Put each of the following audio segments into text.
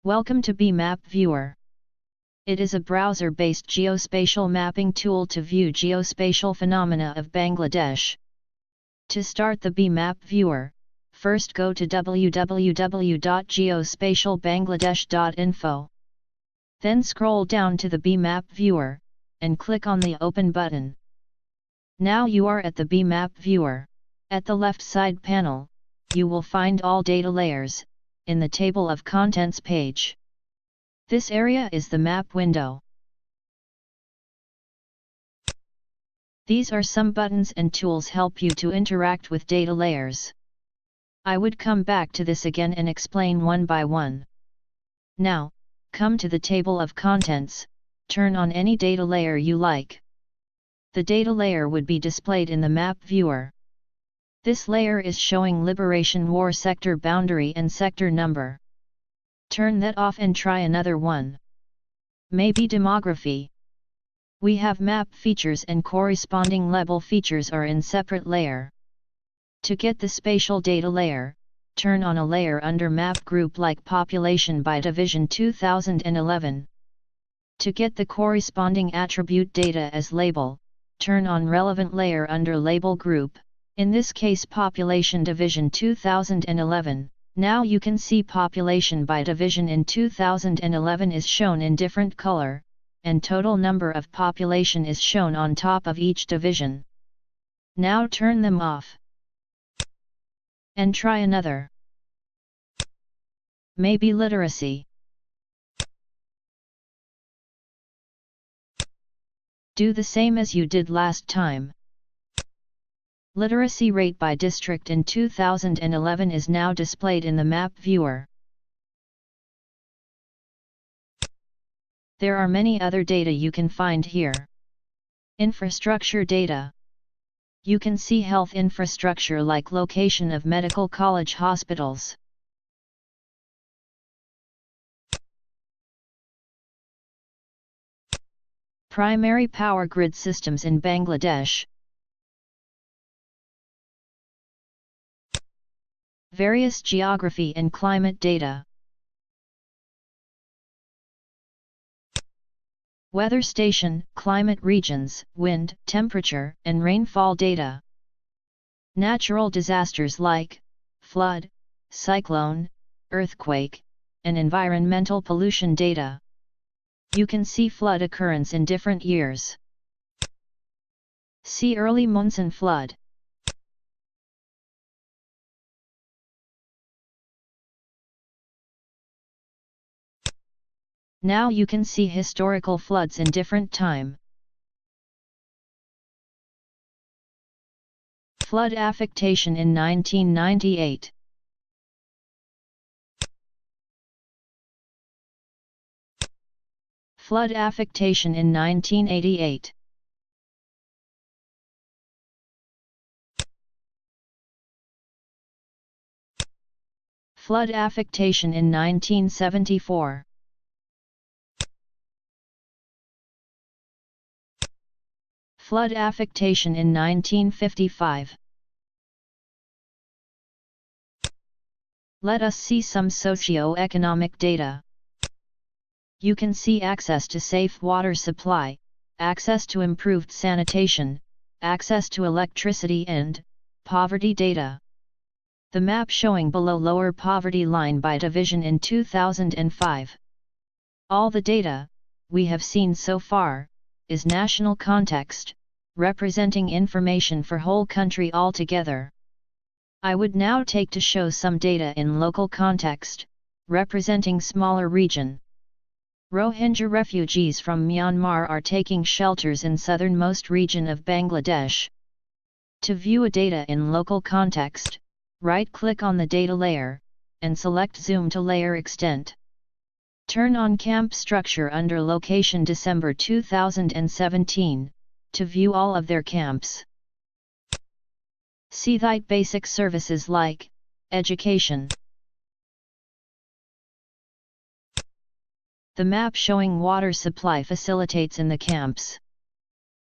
Welcome to bMap Viewer. It is a browser-based geospatial mapping tool to view geospatial phenomena of Bangladesh. To start the bMap Viewer, first go to www.geospatialbangladesh.info. Then scroll down to the bMap Viewer, and click on the Open button. Now you are at the bMap Viewer. At the left side panel, you will find all data layers, in the Table of Contents page. This area is the map window. These are some buttons and tools help you to interact with data layers. I would come back to this again and explain one by one. Now, come to the Table of Contents, turn on any data layer you like. The data layer would be displayed in the map viewer. This layer is showing Liberation War sector boundary and sector number. Turn that off and try another one. Maybe demography. We have map features and corresponding level features are in separate layer. To get the spatial data layer, turn on a layer under map group like population by division 2011. To get the corresponding attribute data as label, turn on relevant layer under label group. In this case population division 2011, now you can see population by division in 2011 is shown in different color, and total number of population is shown on top of each division. Now turn them off. And try another. Maybe literacy. Do the same as you did last time. Literacy rate by district in 2011 is now displayed in the map viewer. There are many other data you can find here. Infrastructure data. You can see health infrastructure like location of medical college hospitals. Primary power grid systems in Bangladesh. Various geography and climate data. Weather station, climate regions, wind, temperature, and rainfall data. Natural disasters like flood, cyclone, earthquake, and environmental pollution data. You can see flood occurrence in different years. See early monsoon flood. Now you can see historical floods in different time. Flood affectation in 1998. Flood affectation in 1988. Flood affectation in 1974. Flood affectation in 1955. Let us see some socio-economic data. You can see access to safe water supply, access to improved sanitation, access to electricity and poverty data. The map showing below lower poverty line by division in 2005. All the data we have seen so far is national context, representing information for whole country altogether. I would now take to show some data in local context, representing smaller region. Rohingya refugees from Myanmar are taking shelters in southernmost region of Bangladesh. To view a data in local context, right-click on the data layer, and select Zoom to layer extent. Turn on camp structure under location December 2017, to view all of their camps. See that basic services like education. The map showing water supply facilitates in the camps.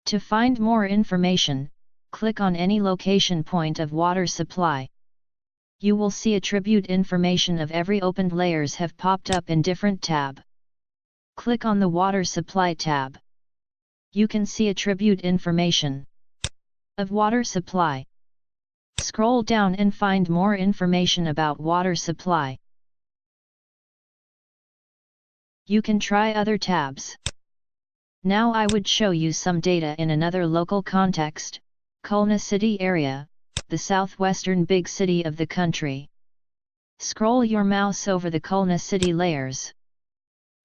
To find more information, click on any location point of water supply. You will see attribute information of every opened layers have popped up in different tab. Click on the water supply tab. You can see attribute information of water supply. Scroll down and find more information about water supply. You can try other tabs. Now I would show you some data in another local context, Khulna city area, the southwestern big city of the country. Scroll your mouse over the Khulna city layers.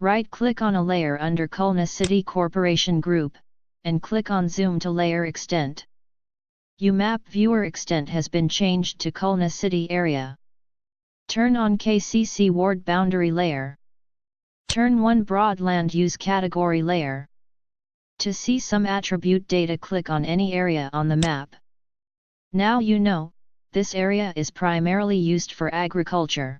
Right-click on a layer under Khulna City Corporation Group, and click on Zoom to Layer Extent. bMap Viewer Extent has been changed to Khulna City Area. Turn on KCC Ward Boundary Layer. Turn 1 Broad Land Use Category Layer. To see some attribute data, click on any area on the map. Now you know, this area is primarily used for agriculture.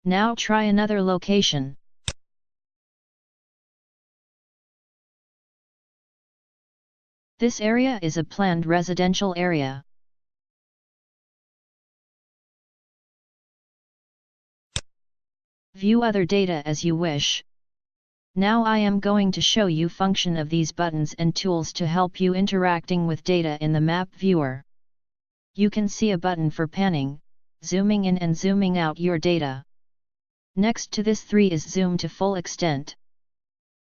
Now try another location. This area is a planned residential area. View other data as you wish. Now I am going to show you function of these buttons and tools to help you interacting with data in the map viewer. You can see a button for panning, zooming in and zooming out your data. Next to this 3 is zoom to full extent.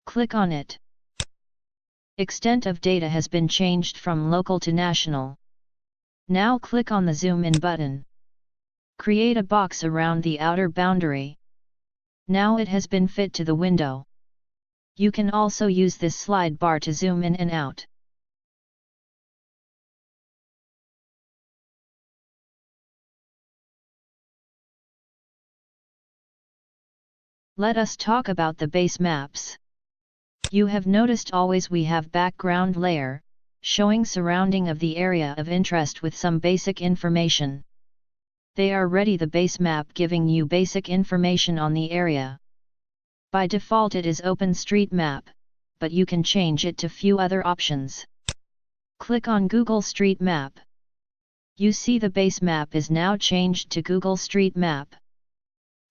Click on it. Extent of data has been changed from local to national. Now click on the zoom in button. Create a box around the outer boundary. Now it has been fit to the window. You can also use this slide bar to zoom in and out. Let us talk about the base maps. You have noticed always we have background layer, showing surrounding of the area of interest with some basic information. They are ready the base map giving you basic information on the area. By default it is OpenStreetMap, but you can change it to few other options. Click on Google Street Map. You see the base map is now changed to Google Street Map.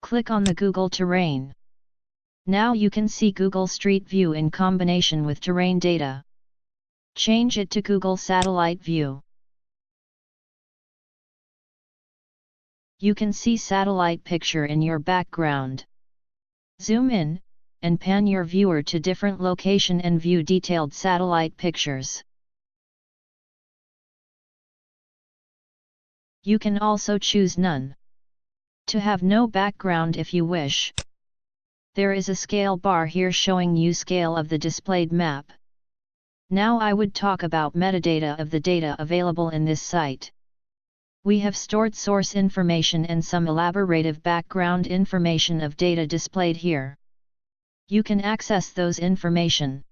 Click on the Google Terrain. Now you can see Google Street View in combination with terrain data. Change it to Google Satellite View. You can see satellite picture in your background. Zoom in, and pan your viewer to different location and view detailed satellite pictures. You can also choose none. To have no background if you wish. There is a scale bar here showing you scale of the displayed map. Now I would talk about metadata of the data available in this site. We have stored source information and some elaborative background information of data displayed here. You can access those information.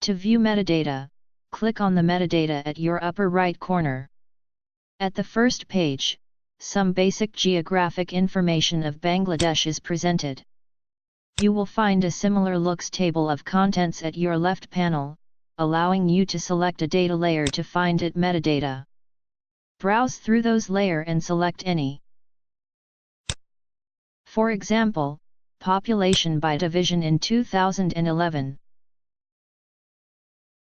To view metadata, click on the metadata at your upper right corner. At the first page, some basic geographic information of Bangladesh is presented. You will find a similar looks table of contents at your left panel, allowing you to select a data layer to find it metadata. Browse through those layers and select any. For example, population by division in 2011.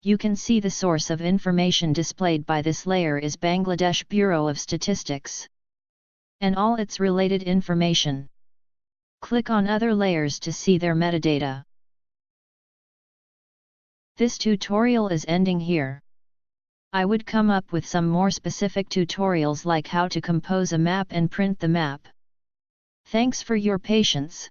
You can see the source of information displayed by this layer is Bangladesh Bureau of Statistics. And all its related information. Click on other layers to see their metadata. This tutorial is ending here. I would come up with some more specific tutorials like how to compose a map and print the map. Thanks for your patience.